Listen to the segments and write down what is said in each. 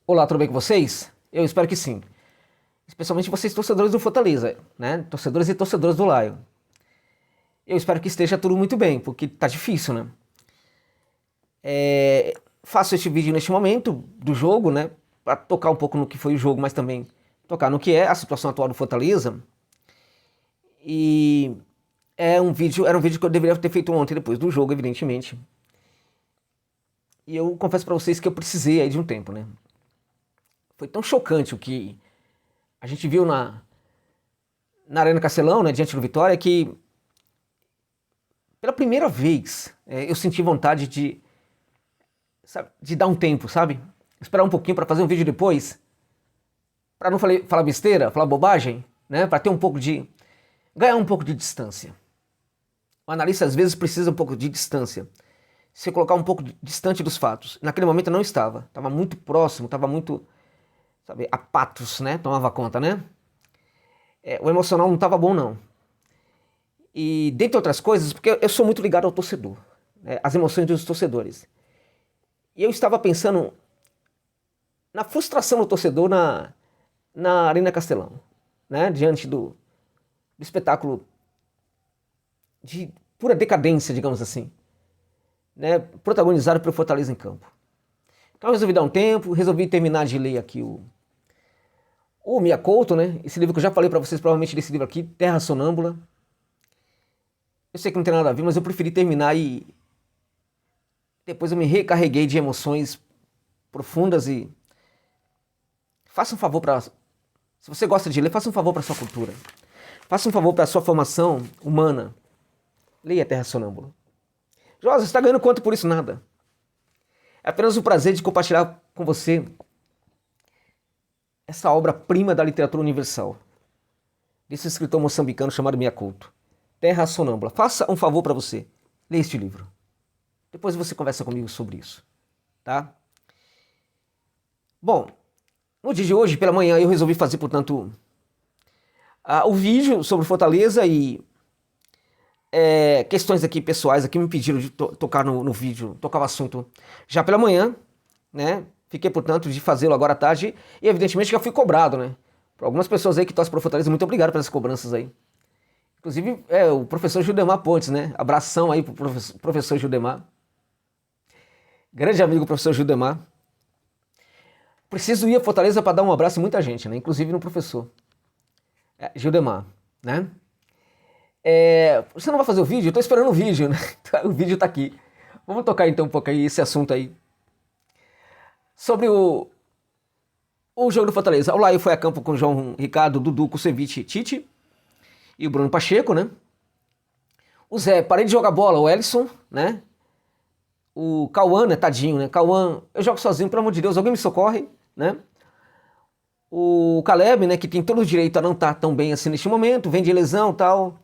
Olá, tudo bem com vocês? Eu espero que sim. Especialmente vocês, torcedores do Fortaleza, né? Torcedores e torcedores do Lion. Eu espero que esteja tudo muito bem, porque tá difícil, né? Faço este vídeo neste momento do jogo, né? Para tocar um pouco no que foi o jogo, mas também tocar no que é a situação atual do Fortaleza. E era um vídeo que eu deveria ter feito ontem, depois do jogo, evidentemente. E eu confesso para vocês que eu precisei aí de um tempo, né? Foi tão chocante o que a gente viu na Arena Castelão, né, diante do Vitória, que pela primeira vez eu senti vontade de dar um tempo, sabe? Esperar um pouquinho para fazer um vídeo depois, para não falar besteira, falar bobagem, né? Para ter um pouco de ganhar um pouco de distância. O analista às vezes precisa um pouco de distância, se colocar um pouco distante dos fatos. Naquele momento eu não estava muito próximo, estava muito, sabe, a patos, né? Tomava conta, né? O emocional não estava bom, não. E, dentre outras coisas, porque eu sou muito ligado ao torcedor, né? As emoções dos torcedores. E eu estava pensando na frustração do torcedor na Arena Castelão, né? Diante do espetáculo de pura decadência, digamos assim, né? Protagonizado pelo Fortaleza em campo. Então eu resolvi dar um tempo, resolvi terminar de ler aqui o Mia Couto, né? Esse livro que eu já falei para vocês, provavelmente desse livro aqui, Terra Sonâmbula. Eu sei que não tem nada a ver, mas eu preferi terminar e depois eu me recarreguei de emoções profundas e faça um favor para, se você gosta de ler, faça um favor para sua cultura. Faça um favor para sua formação humana. Leia Terra Sonâmbula. Josa, você está ganhando quanto por isso? Nada. É apenas o prazer de compartilhar com você essa obra-prima da literatura universal, desse escritor moçambicano chamado Mia Couto. Terra Sonâmbula. Faça um favor para você. Leia este livro. Depois você conversa comigo sobre isso, tá? Bom, no dia de hoje, pela manhã, eu resolvi fazer, portanto, o vídeo sobre Fortaleza e questões aqui pessoais aqui me pediram de tocar no vídeo, tocar o assunto já pela manhã, né? Fiquei, portanto, de fazê-lo agora à tarde e, evidentemente, que eu fui cobrado, né? Por algumas pessoas aí que torcem para Fortaleza, muito obrigado pelas cobranças aí. Inclusive, o professor Judemar Pontes, né? Abração aí pro professor Judemar. Grande amigo, professor Judemar. Preciso ir a Fortaleza para dar um abraço em muita gente, né? Inclusive no professor Judemar, né? Você não vai fazer o vídeo? Eu tô esperando o vídeo, né? O vídeo tá aqui. Vamos tocar então um pouco aí esse assunto aí. Sobre o jogo do Fortaleza. O Laio foi a campo com o João Ricardo, Dudu, Kusevich, Tite e o Bruno Pacheco, né? O Zé, parei de jogar bola, o Ellison, né? O Cauã, né? Tadinho, né? Cauã, eu jogo sozinho, pelo amor de Deus, alguém me socorre, né? O Caleb, né? Que tem todo o direito a não estar tão bem assim neste momento, vem de lesão e tal.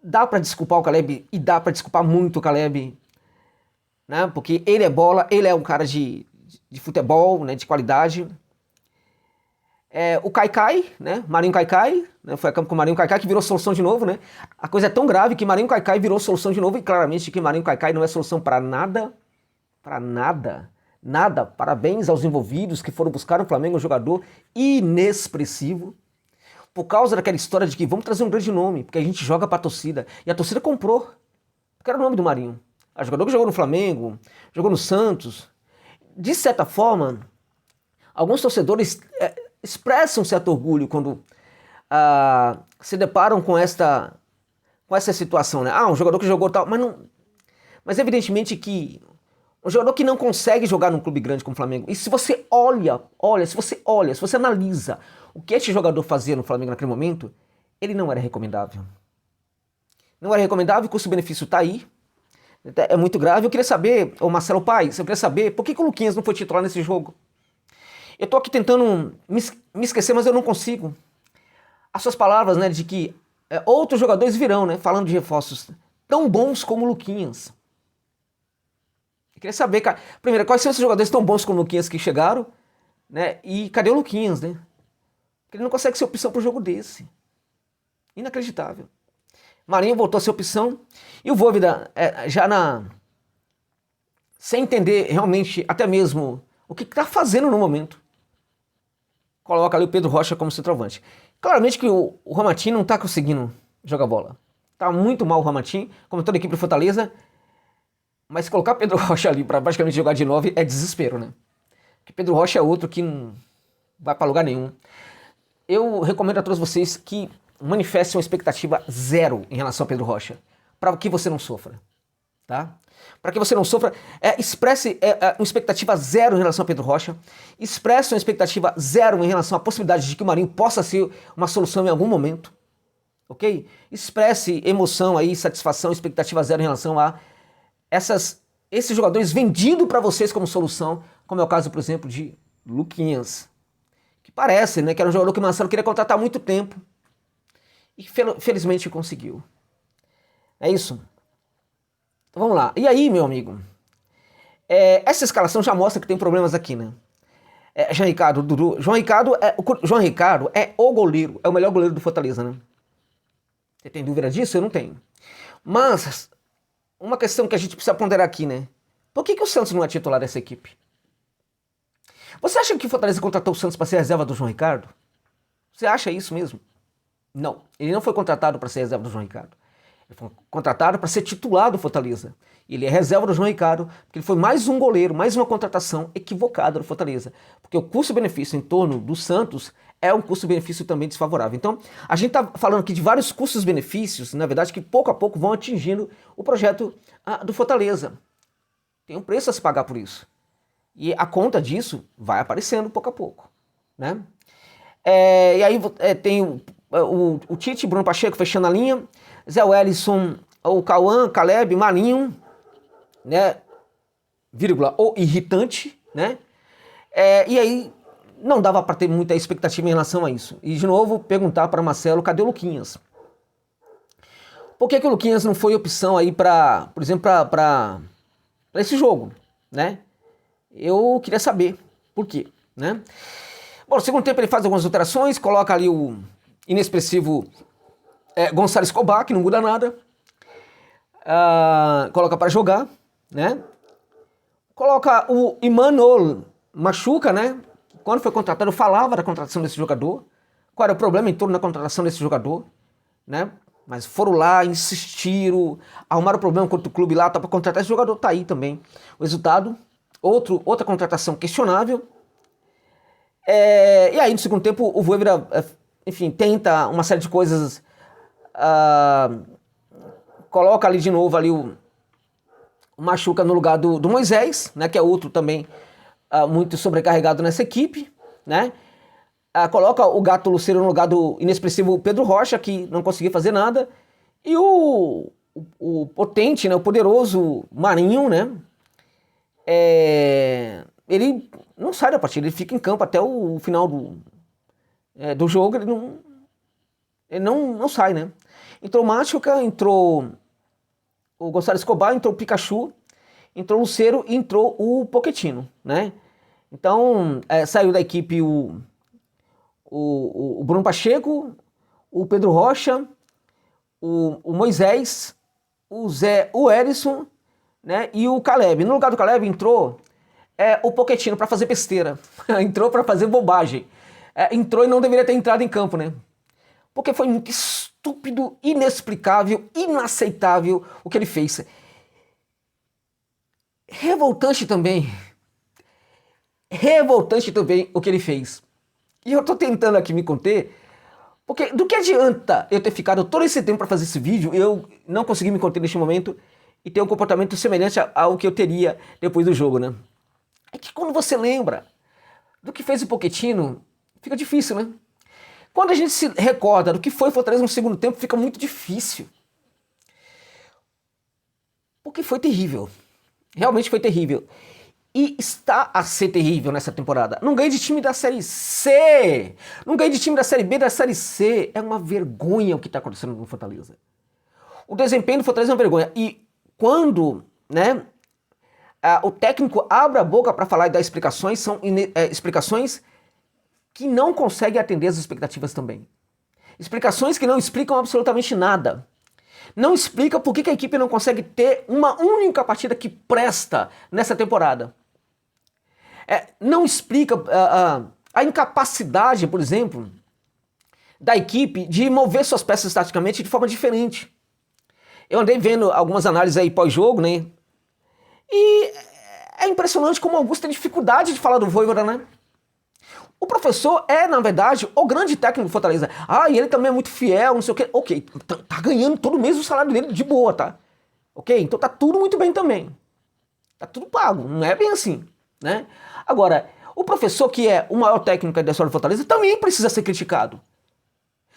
Dá pra desculpar o Caleb e dá pra desculpar muito o Caleb, né? Porque ele é bola, ele é um cara de futebol, né? De qualidade. O Caicai, né? Marinho Caicai, né? Foi a campo com o Marinho Caicai que virou solução de novo, né? A coisa é tão grave que Marinho Caicai virou solução de novo e claramente que Marinho Caicai não é solução para nada, nada. Parabéns aos envolvidos que foram buscar no Flamengo um jogador inexpressivo por causa daquela história de que vamos trazer um grande nome, porque a gente joga pra torcida. E a torcida comprou, porque era o nome do Marinho. O jogador que jogou no Flamengo, jogou no Santos. De certa forma, alguns torcedores expressam certo orgulho quando se deparam com essa situação, né? Um jogador que jogou tal, mas evidentemente que um jogador que não consegue jogar num clube grande como o Flamengo, e se você se você analisa o que este jogador fazia no Flamengo naquele momento, ele não era recomendável. Não era recomendável, o custo-benefício tá aí, é muito grave. Eu queria saber, o Marcelo Paes, eu queria saber por que o Luquinhas não foi titular nesse jogo. Eu tô aqui tentando me esquecer, mas eu não consigo. As suas palavras, né, de que outros jogadores virão, né, falando de reforços tão bons como o Luquinhas. Eu queria saber, cara, primeiro, quais são esses jogadores tão bons como o Luquinhas que chegaram, né, e cadê o Luquinhas, né? Porque ele não consegue ser opção para um jogo desse. Inacreditável. Marinho voltou a ser opção e o Vojvoda sem entender realmente até mesmo o que está fazendo no momento. Coloca ali o Pedro Rocha como centroavante. Claramente que o Ramatim não está conseguindo jogar bola. Está muito mal o Ramatim, como toda a equipe do Fortaleza. Mas colocar Pedro Rocha ali para basicamente jogar de 9 é desespero, né? Porque Pedro Rocha é outro que não vai para lugar nenhum. Eu recomendo a todos vocês que manifestem uma expectativa zero em relação a Pedro Rocha, para que você não sofra, tá? Para que você não sofra, expresse uma expectativa zero em relação a Pedro Rocha, expresse uma expectativa zero em relação à possibilidade de que o Marinho possa ser uma solução em algum momento, ok? Expresse emoção aí, satisfação, expectativa zero em relação a esses jogadores vendidos para vocês como solução, como é o caso, por exemplo, de Luquinhas, que parece, né, que era um jogador que o Marcelo queria contratar há muito tempo e felizmente conseguiu. É isso. Então vamos lá. E aí, meu amigo, essa escalação já mostra que tem problemas aqui, né? João Ricardo, Dudu. João Ricardo é o goleiro, é o melhor goleiro do Fortaleza, né? Você tem dúvida disso? Eu não tenho. Mas uma questão que a gente precisa ponderar aqui, né? Por que o Santos não é titular dessa equipe? Você acha que o Fortaleza contratou o Santos para ser reserva do João Ricardo? Você acha isso mesmo? Não. Ele não foi contratado para ser reserva do João Ricardo. Ele foi contratado para ser titular do Fortaleza. Ele é reserva do João Ricardo, porque ele foi mais um goleiro, mais uma contratação equivocada do Fortaleza. Porque o custo-benefício em torno do Santos é um custo-benefício também desfavorável. Então, a gente está falando aqui de vários custos-benefícios, na verdade, que pouco a pouco vão atingindo o projeto do Fortaleza. Tem um preço a se pagar por isso. E a conta disso vai aparecendo pouco a pouco, né? E aí tem o Tite, Bruno Pacheco fechando a linha, Zé Wellison, o Cauã, Caleb, Marinho, né? Vírgula, o irritante, né? E aí não dava para ter muita expectativa em relação a isso. E de novo perguntar para Marcelo, cadê o Luquinhas? Por que o Luquinhas não foi opção aí para, por exemplo, para esse jogo, né? Eu queria saber por quê, né? Bom, no segundo tempo ele faz algumas alterações, coloca ali o inexpressivo Gonçalo Escobar, que não muda nada, coloca para jogar, né? Coloca o Imanol Machuca, né? Quando foi contratado, eu falava da contratação desse jogador, qual era o problema em torno da contratação desse jogador, né? Mas foram lá, insistiram, arrumaram problema contra o clube lá, tá para contratar esse jogador, tá aí também. O resultado, outra contratação questionável. E aí no segundo tempo o Voivoda, enfim, tenta uma série de coisas, coloca ali de novo ali o Machuca no lugar do Moisés, né, que é outro também muito sobrecarregado nessa equipe, né? Coloca o Gato Luceiro no lugar do inexpressivo Pedro Rocha, que não conseguia fazer nada, e o potente, né, o poderoso Marinho, né? Ele não sai da partida, ele fica em campo até o final do jogo, ele não sai, né? Entrou o Machuca, entrou o Gonçalo Escobar, entrou o Pikachu, entrou o Lucero e entrou o Pochettino, né? Então, saiu da equipe o Bruno Pacheco, o Pedro Rocha, o Moisés, o Erisson, né, e o Caleb. No lugar do Caleb entrou o Pochettino para fazer besteira, entrou para fazer bobagem, entrou e não deveria ter entrado em campo, né? Porque foi muito estúpido, inexplicável, inaceitável o que ele fez. Revoltante também o que ele fez. E eu tô tentando aqui me conter, porque do que adianta eu ter ficado todo esse tempo para fazer esse vídeo e eu não consegui me conter neste momento e ter um comportamento semelhante ao que eu teria depois do jogo, né? É que quando você lembra do que fez o Pochettino, fica difícil, né? Quando a gente se recorda do que foi Fortaleza no segundo tempo, fica muito difícil. Porque foi terrível. Realmente foi terrível. E está a ser terrível nessa temporada. Não ganha de time da Série C. Não ganha de time da Série B, da Série C. É uma vergonha o que está acontecendo no Fortaleza. O desempenho do Fortaleza é uma vergonha. E quando, né, o técnico abre a boca para falar e dar explicações, são explicações que não conseguem atender as expectativas também. Explicações que não explicam absolutamente nada. Não explica por que a equipe não consegue ter uma única partida que presta nessa temporada. não explica a incapacidade, por exemplo, da equipe de mover suas peças taticamente de forma diferente. Eu andei vendo algumas análises aí pós-jogo, né? E é impressionante como o Augusto tem dificuldade de falar do Vojvoda, né? O professor é, na verdade, o grande técnico do Fortaleza. E ele também é muito fiel, não sei o quê. Ok, tá ganhando todo mês o salário dele de boa, tá? Ok? Então tá tudo muito bem também. Tá tudo pago, não é bem assim, né? Agora, o professor que é o maior técnico da história do Fortaleza também precisa ser criticado.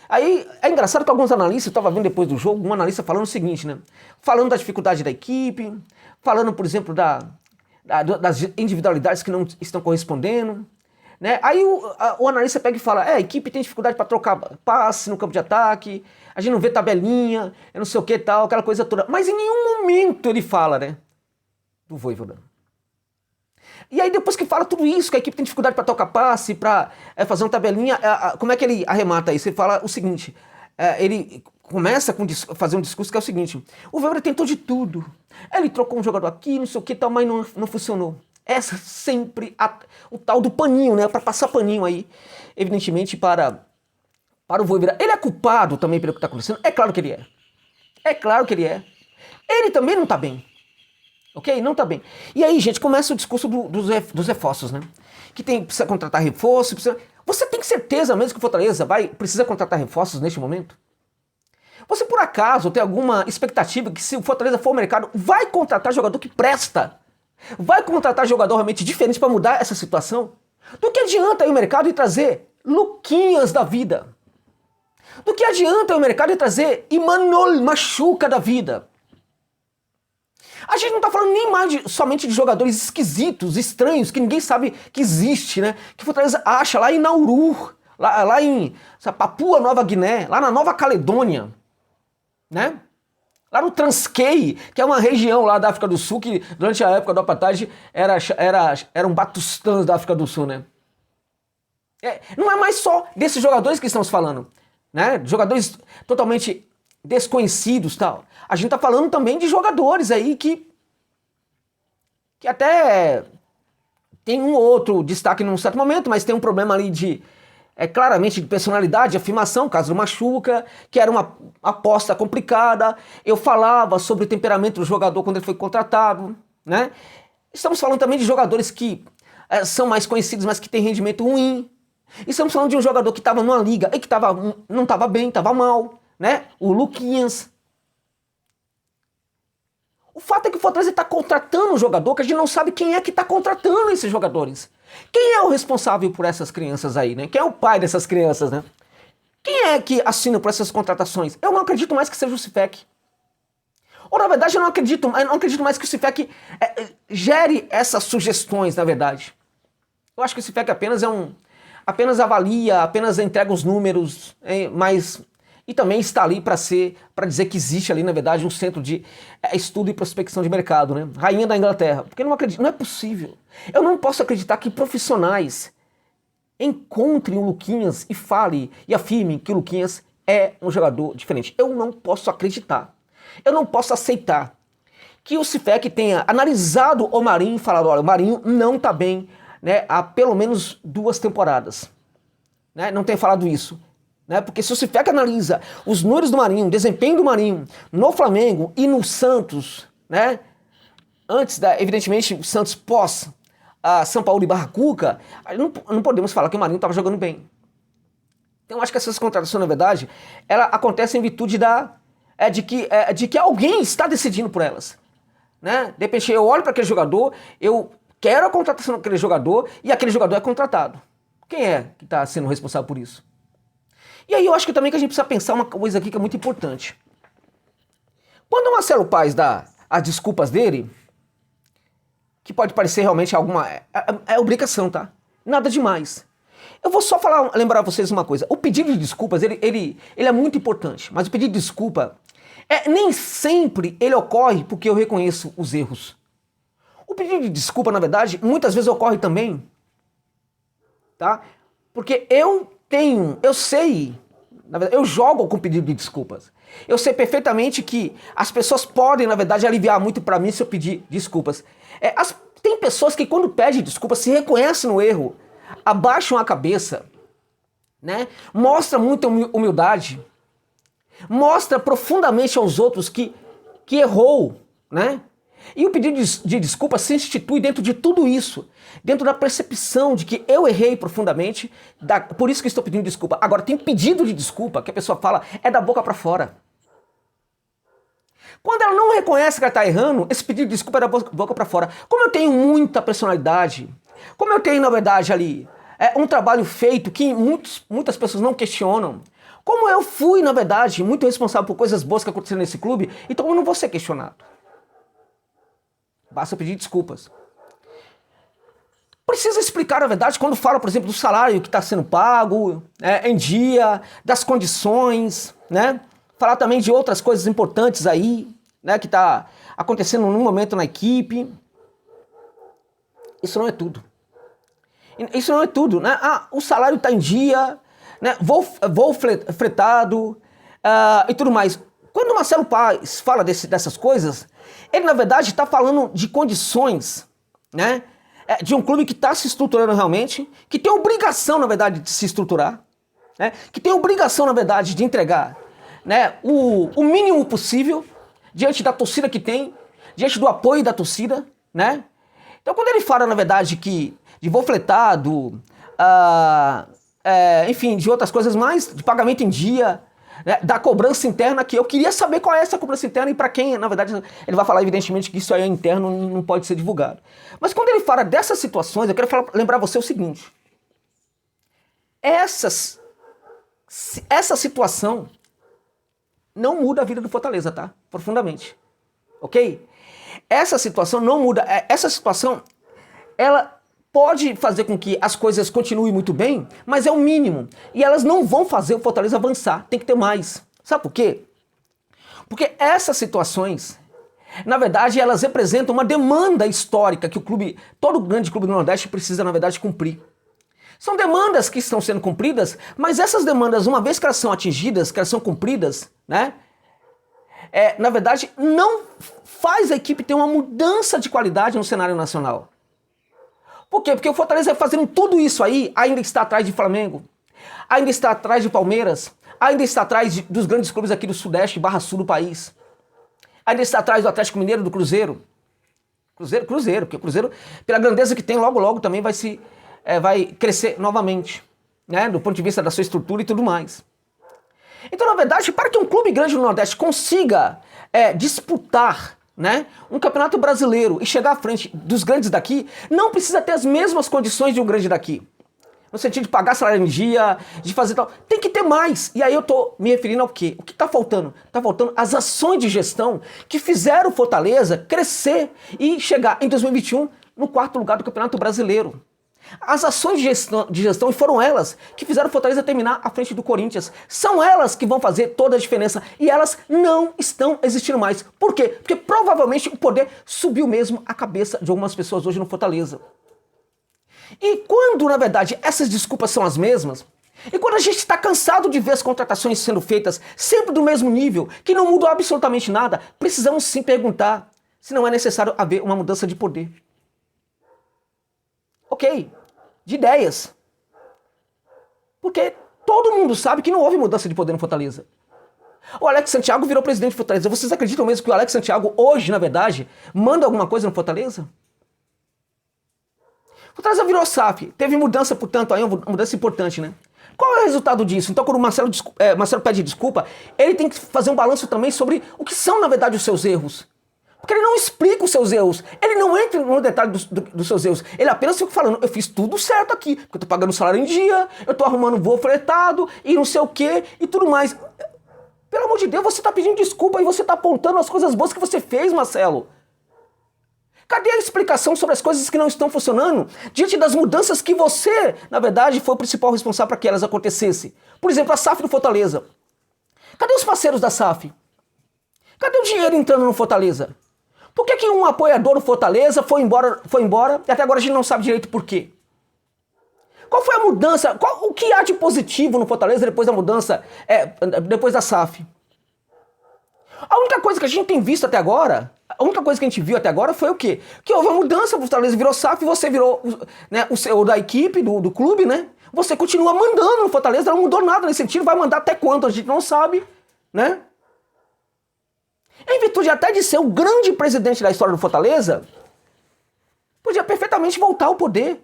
Aí é engraçado que alguns analistas, eu estava vendo depois do jogo, um analista falando o seguinte, né? Falando da dificuldade da equipe, falando, por exemplo, das individualidades que não estão correspondendo, né? Aí o analista pega e fala, a equipe tem dificuldade para trocar passe no campo de ataque, a gente não vê tabelinha, não sei o que tal, aquela coisa toda. Mas em nenhum momento ele fala, né? Do Vojvoda. E aí depois que fala tudo isso, que a equipe tem dificuldade para tocar passe, para fazer uma tabelinha, como é que ele arremata isso? Ele fala o seguinte, ele começa a fazer um discurso que é o seguinte, o Vojvoda tentou de tudo, ele trocou um jogador aqui, não sei o que tal, mas não funcionou. Essa sempre o tal do paninho, né, para passar paninho aí, evidentemente para o Vojvoda. Ele é culpado também pelo que está acontecendo? É claro que ele é. É claro que ele é. Ele também não está bem. Ok? Não tá bem. E aí, gente, começa o discurso dos reforços, né? Que precisa contratar reforço, Você tem certeza mesmo que o Fortaleza precisa contratar reforços neste momento? Você, por acaso, tem alguma expectativa que se o Fortaleza for ao mercado, vai contratar jogador que presta? Vai contratar jogador realmente diferente para mudar essa situação? Do que adianta ir ao mercado e trazer Luquinhas da vida? Do que adianta ir ao mercado e trazer Imanol Machuca da vida? A gente não tá falando nem mais somente de jogadores esquisitos, estranhos, que ninguém sabe que existe, né? Que o Fortaleza acha lá em Nauru, lá em Papua Nova Guiné, lá na Nova Caledônia, né? Lá no Transkei, que é uma região lá da África do Sul, que durante a época do apartheid eram batustãs da África do Sul, né? Não é mais só desses jogadores que estamos falando, né? Jogadores totalmente desconhecidos e tal. A gente tá falando também de jogadores aí que até tem um ou outro destaque num certo momento, mas tem um problema ali claramente de personalidade, de afirmação, caso do Machuca, que era uma aposta complicada. Eu falava sobre o temperamento do jogador quando ele foi contratado, né? Estamos falando também de jogadores que são mais conhecidos, mas que têm rendimento ruim. Estamos falando de um jogador que estava numa liga e que não estava bem, estava mal, né? O Luquinhas. O fato é que o Fortaleza está contratando um jogador que a gente não sabe quem é que está contratando esses jogadores. Quem é o responsável por essas crianças aí, né? Quem é o pai dessas crianças, né? Quem é que assina por essas contratações? Eu não acredito mais que seja o Cifec. Ou, na verdade, eu não acredito mais que o Cifec gere essas sugestões, na verdade. Eu acho que o Cifec apenas avalia, apenas entrega os números, mas... E também está ali para dizer que existe ali, na verdade, um centro de estudo e prospecção de mercado, né? Rainha da Inglaterra. Porque eu não acredito, não é possível. Eu não posso acreditar que profissionais encontrem o Luquinhas e afirmem que o Luquinhas é um jogador diferente. Eu não posso acreditar. Eu não posso aceitar que o Cifec tenha analisado o Marinho e falado, olha, o Marinho não está bem, né, há pelo menos 2 temporadas. Né? Não tem falado isso. Né? Porque se o Cifec analisa os números do Marinho, o desempenho do Marinho no Flamengo e no Santos, né? Antes evidentemente, o Santos pós São Paulo e Barra Cuca, não podemos falar que o Marinho estava jogando bem. Então acho que essas contratações, na verdade, ela acontece em virtude de que alguém está decidindo por elas. Né? De repente eu olho para aquele jogador, eu quero a contratação daquele jogador e aquele jogador é contratado. Quem é que está sendo responsável por isso? E aí eu acho que também que a gente precisa pensar uma coisa aqui que é muito importante. Quando o Marcelo Paes dá as desculpas dele, que pode parecer realmente alguma... É obrigação, tá? Nada demais. Eu vou só lembrar a vocês uma coisa. O pedido de desculpas, ele é muito importante. Mas o pedido de desculpa, nem sempre ele ocorre porque eu reconheço os erros. O pedido de desculpa, na verdade, muitas vezes ocorre também, tá? Porque eu sei, na verdade, eu jogo com pedido de desculpas. Eu sei perfeitamente que as pessoas podem, na verdade, aliviar muito pra mim se eu pedir desculpas. Tem pessoas que quando pedem desculpa, se reconhecem no erro, abaixam a cabeça, né? Mostra muita humildade, mostra profundamente aos outros que errou, né? E o pedido de desculpa se institui dentro de tudo isso, dentro da percepção de que eu errei profundamente, por isso que estou pedindo desculpa. Agora, tem pedido de desculpa que a pessoa fala é da boca para fora. Quando ela não reconhece que ela está errando, esse pedido de desculpa é da boca para fora. Como eu tenho muita personalidade, como eu tenho, na verdade, ali, um trabalho feito que muitas pessoas não questionam, como eu fui, na verdade, muito responsável por coisas boas que aconteceram nesse clube, então eu não vou ser questionado. Basta pedir desculpas. Precisa explicar, na verdade, quando fala, por exemplo, do salário que está sendo pago, em dia, das condições, né? Falar também de outras coisas importantes aí, né? Que está acontecendo num momento na equipe. Isso não é tudo. Isso não é tudo, né? O salário está em dia, né? Voo fretado e tudo mais. Quando o Marcelo Paes fala dessas coisas, ele, na verdade, está falando de condições, né? De um clube que está se estruturando realmente, que tem obrigação, na verdade, de se estruturar, né? Que tem obrigação, na verdade, de entregar, né, o mínimo possível diante da torcida que tem, diante do apoio da torcida, né? Então, quando ele fala, na verdade, que de voo fletado, enfim, de outras coisas mais, de pagamento em dia, né, da cobrança interna, que eu queria saber qual é essa cobrança interna e para quem, na verdade, ele vai falar evidentemente que isso aí é interno, não pode ser divulgado. Mas quando ele fala dessas situações, eu quero lembrar você o seguinte: essa situação não muda a vida do Fortaleza, tá? Profundamente, ok? Essa situação não muda, essa situação, ela pode fazer com que as coisas continuem muito bem, mas é o mínimo. E elas não vão fazer o Fortaleza avançar. Tem que ter mais. Sabe por quê? Porque essas situações, na verdade, elas representam uma demanda histórica que todo grande clube do Nordeste precisa, na verdade, cumprir. São demandas que estão sendo cumpridas, mas essas demandas, uma vez que elas são atingidas, que elas são cumpridas, né? Na verdade, não faz a equipe ter uma mudança de qualidade no cenário nacional. Por quê? Porque o Fortaleza fazendo tudo isso aí, ainda está atrás de Flamengo, ainda está atrás de Palmeiras, ainda está atrás dos grandes clubes aqui do Sudeste, /Sul do país, ainda está atrás do Atlético Mineiro, do Cruzeiro, porque o Cruzeiro, pela grandeza que tem, logo logo também vai crescer novamente, né? Do ponto de vista da sua estrutura e tudo mais. Então, na verdade, para que um clube grande do Nordeste consiga disputar, né, um campeonato brasileiro e chegar à frente dos grandes daqui, não precisa ter as mesmas condições de um grande daqui. No sentido de pagar salário em dia, de fazer tal. Tem que ter mais. E aí eu tô me referindo ao quê? O que está faltando? Está faltando as ações de gestão que fizeram o Fortaleza crescer e chegar em 2021 no 4º lugar do Campeonato Brasileiro. As ações de gestão, e foram elas que fizeram o Fortaleza terminar à frente do Corinthians. São elas que vão fazer toda a diferença. E elas não estão existindo mais. Por quê? Porque provavelmente o poder subiu mesmo a cabeça de algumas pessoas hoje no Fortaleza. E quando, na verdade, essas desculpas são as mesmas, e quando a gente está cansado de ver as contratações sendo feitas sempre do mesmo nível, que não mudou absolutamente nada, precisamos sim perguntar se não é necessário haver uma mudança de poder. Ok, de ideias. Porque todo mundo sabe que não houve mudança de poder no Fortaleza. O Alex Santiago virou presidente do Fortaleza. Vocês acreditam mesmo que o Alex Santiago hoje, na verdade, manda alguma coisa no Fortaleza? Fortaleza virou SAF. Teve mudança, portanto, aí uma mudança importante, né? Qual é o resultado disso? Então, quando o Marcelo pede desculpa, ele tem que fazer um balanço também sobre o que são, na verdade, os seus erros. Porque ele não explica os seus erros. Ele não entra no detalhe dos seus erros. Ele apenas fica falando, eu fiz tudo certo aqui. Porque eu tô pagando salário em dia, eu tô arrumando voo fretado, e não sei o quê, e tudo mais. Pelo amor de Deus, você tá pedindo desculpa e você tá apontando as coisas boas que você fez, Marcelo. Cadê a explicação sobre as coisas que não estão funcionando diante das mudanças que você, na verdade, foi o principal responsável para que elas acontecessem? Por exemplo, a SAF do Fortaleza. Cadê os parceiros da SAF? Cadê o dinheiro entrando no Fortaleza? Por que um apoiador do Fortaleza foi embora e até agora a gente não sabe direito por quê? Qual foi a mudança? O que há de positivo no Fortaleza depois da mudança, depois da SAF? A única coisa que a gente tem visto até agora, A única coisa que a gente viu até agora foi o quê? Que houve uma mudança, o Fortaleza virou SAF, você virou, né, o CEO da equipe, do clube, né? Você continua mandando no Fortaleza, não mudou nada nesse sentido, vai mandar até quando? A gente não sabe, né? Em virtude até de ser o grande presidente da história do Fortaleza, podia perfeitamente voltar ao poder.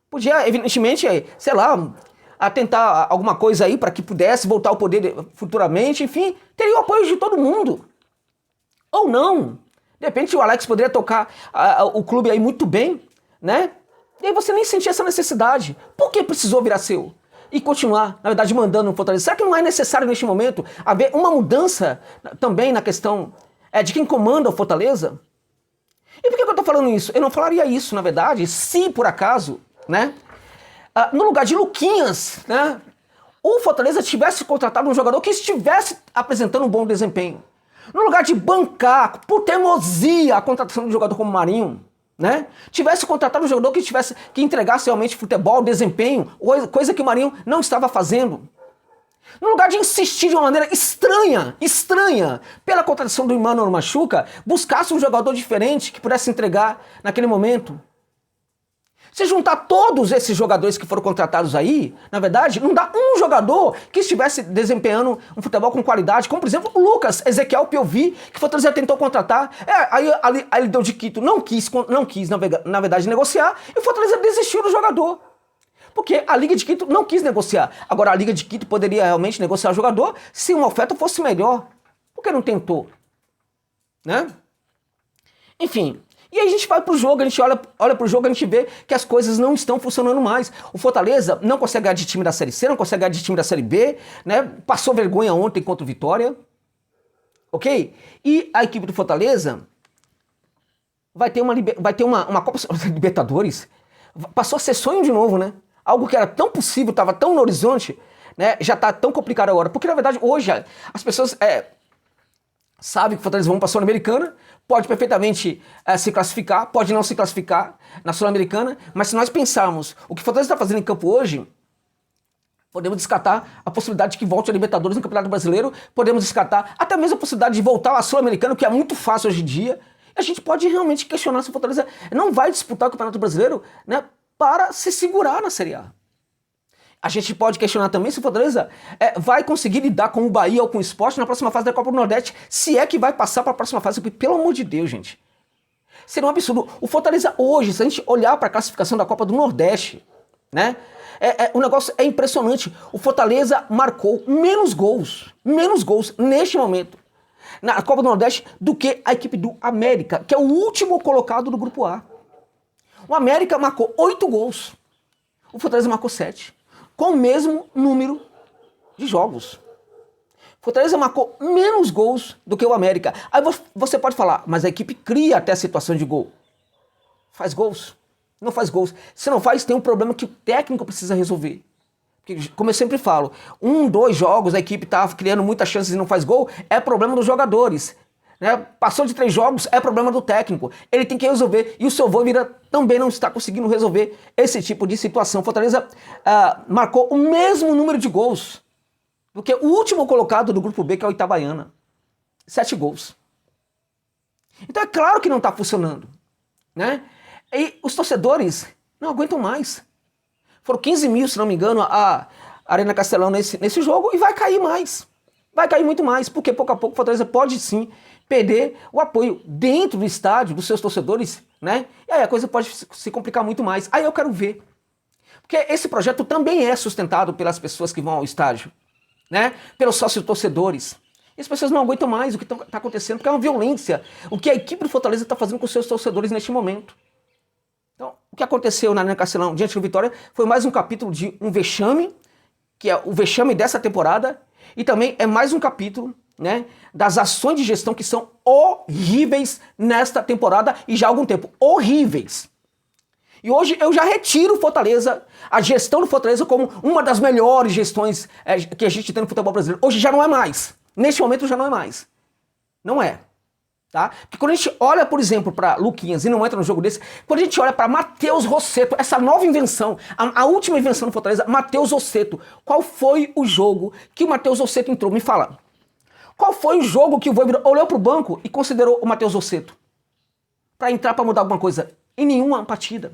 Podia, evidentemente, sei lá, atentar alguma coisa aí para que pudesse voltar ao poder futuramente, enfim, teria o apoio de todo mundo. Ou não. De repente o Alex poderia tocar o clube aí muito bem, né? E aí você nem sentia essa necessidade. Por que precisou virar seu? E continuar, na verdade, mandando no Fortaleza. Será que não é necessário neste momento haver uma mudança também na questão de quem comanda o Fortaleza? E por que eu estou falando isso? Eu não falaria isso, na verdade, se por acaso, né, no lugar de Luquinhas, né, o Fortaleza tivesse contratado um jogador que estivesse apresentando um bom desempenho. No lugar de bancar, por teimosia, a contratação de um jogador como Marinho, né, tivesse contratado um jogador que entregasse realmente futebol, desempenho, coisa que o Marinho não estava fazendo. No lugar de insistir de uma maneira estranha, pela contratação do Emmanuel Machuca, buscasse um jogador diferente que pudesse entregar naquele momento. Se juntar todos esses jogadores que foram contratados aí, na verdade, não dá um jogador que estivesse desempenhando um futebol com qualidade, como por exemplo o Lucas Ezequiel Piovi, que o Fortaleza tentou contratar, aí ele deu de quito, não quis na verdade negociar, e o Fortaleza desistiu do jogador. Porque a Liga de Quito não quis negociar. Agora a Liga de Quito poderia realmente negociar o jogador se uma oferta fosse melhor. Por que não tentou? Né? Enfim, e aí a gente vai pro jogo, a gente olha pro jogo, a gente vê que as coisas não estão funcionando mais. O Fortaleza não consegue ganhar de time da Série C, não consegue ganhar de time da Série B, né? Passou vergonha ontem contra o Vitória. Ok? E a equipe do Fortaleza vai ter uma Copa Libertadores. Passou a ser sonho de novo, né? Algo que era tão possível, estava tão no horizonte, né? Já está tão complicado agora. Porque, na verdade, hoje as pessoas sabem que o Fortaleza vão para a Sul-Americana, pode perfeitamente se classificar, pode não se classificar na Sul-Americana, mas se nós pensarmos o que o Fortaleza está fazendo em campo hoje, podemos descartar a possibilidade de que volte a Libertadores no Campeonato Brasileiro, podemos descartar até mesmo a possibilidade de voltar à Sul-Americana, que é muito fácil hoje em dia. A gente pode realmente questionar se o Fortaleza não vai disputar o Campeonato Brasileiro, né, para se segurar na Série A. A gente pode questionar também se o Fortaleza vai conseguir lidar com o Bahia ou com o Sport na próxima fase da Copa do Nordeste, se é que vai passar para a próxima fase. Pelo amor de Deus, gente. Seria um absurdo. O Fortaleza hoje, se a gente olhar para a classificação da Copa do Nordeste, né, o negócio é impressionante. O Fortaleza marcou menos gols neste momento na Copa do Nordeste do que a equipe do América, que é o último colocado do Grupo A. O América marcou 8 gols, o Fortaleza marcou 7, com o mesmo número de jogos. O Fortaleza marcou menos gols do que o América. Aí você pode falar, mas a equipe cria até a situação de gol. Faz gols? Não faz gols. Se não faz, tem um problema que o técnico precisa resolver. Porque, como eu sempre falo, 1, 2 jogos, a equipe está criando muitas chances e não faz gol, é problema dos jogadores. Né? Passou de 3 jogos, é problema do técnico. Ele tem que resolver. E o seu Vojvoda também não está conseguindo resolver esse tipo de situação. Fortaleza marcou o mesmo número de gols do que o último colocado do Grupo B, que é o Itabaiana. 7 gols. Então é claro que não está funcionando. Né? E os torcedores não aguentam mais. Foram 15 mil, se não me engano, a Arena Castelão nesse jogo e vai cair mais. Vai cair muito mais, porque pouco a pouco o Fortaleza pode sim perder o apoio dentro do estádio, dos seus torcedores, né? E aí a coisa pode se complicar muito mais. Aí eu quero ver. Porque esse projeto também é sustentado pelas pessoas que vão ao estádio, né? Pelos sócios torcedores. E as pessoas não aguentam mais o que está acontecendo, porque é uma violência. O que a equipe do Fortaleza está fazendo com os seus torcedores neste momento. Então, o que aconteceu na Arena Castelão diante do Vitória foi mais um capítulo de um vexame, que é o vexame dessa temporada, e também é mais um capítulo, né, das ações de gestão que são horríveis nesta temporada e já há algum tempo. Horríveis. E hoje eu já retiro o Fortaleza, a gestão do Fortaleza, como uma das melhores gestões que a gente tem no futebol brasileiro. Hoje já não é mais. Neste momento já não é mais. Não é. Tá? Porque quando a gente olha, por exemplo, para Luquinhas e não entra no jogo desse, quando a gente olha para Matheus Rossetto, essa nova invenção, a última invenção do Fortaleza, Matheus Rossetto, qual foi o jogo que o Matheus Rossetto entrou? Me fala. Qual foi o jogo que o Vojvoda olhou para o banco e considerou o Matheus Rossetto? para entrar para mudar alguma coisa? Em nenhuma partida.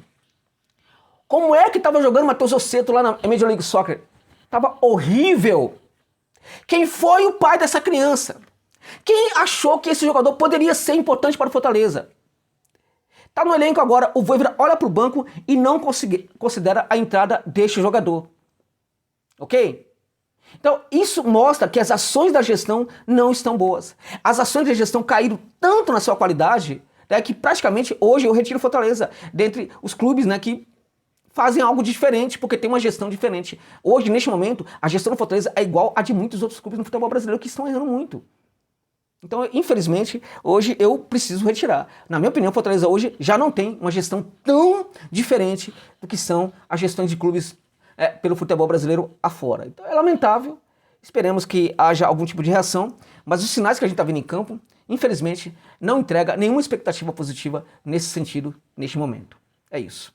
Como é que estava jogando Matheus Rossetto lá na Major League Soccer? Tava horrível. Quem foi o pai dessa criança? Quem achou que esse jogador poderia ser importante para o Fortaleza? Tá no elenco agora, o Vojvoda olha para o banco e não considera a entrada deste jogador. Ok? Então, isso mostra que as ações da gestão não estão boas. As ações da gestão caíram tanto na sua qualidade, né, que praticamente hoje eu retiro Fortaleza dentre os clubes, né, que fazem algo diferente, porque tem uma gestão diferente. Hoje, neste momento, a gestão do Fortaleza é igual a de muitos outros clubes no futebol brasileiro que estão errando muito. Então, infelizmente, hoje eu preciso retirar. Na minha opinião, Fortaleza hoje já não tem uma gestão tão diferente do que são as gestões de clubes pelo futebol brasileiro afora. Então é lamentável, esperemos que haja algum tipo de reação, mas os sinais que a gente está vendo em campo, infelizmente, não entrega nenhuma expectativa positiva nesse sentido, neste momento. É isso.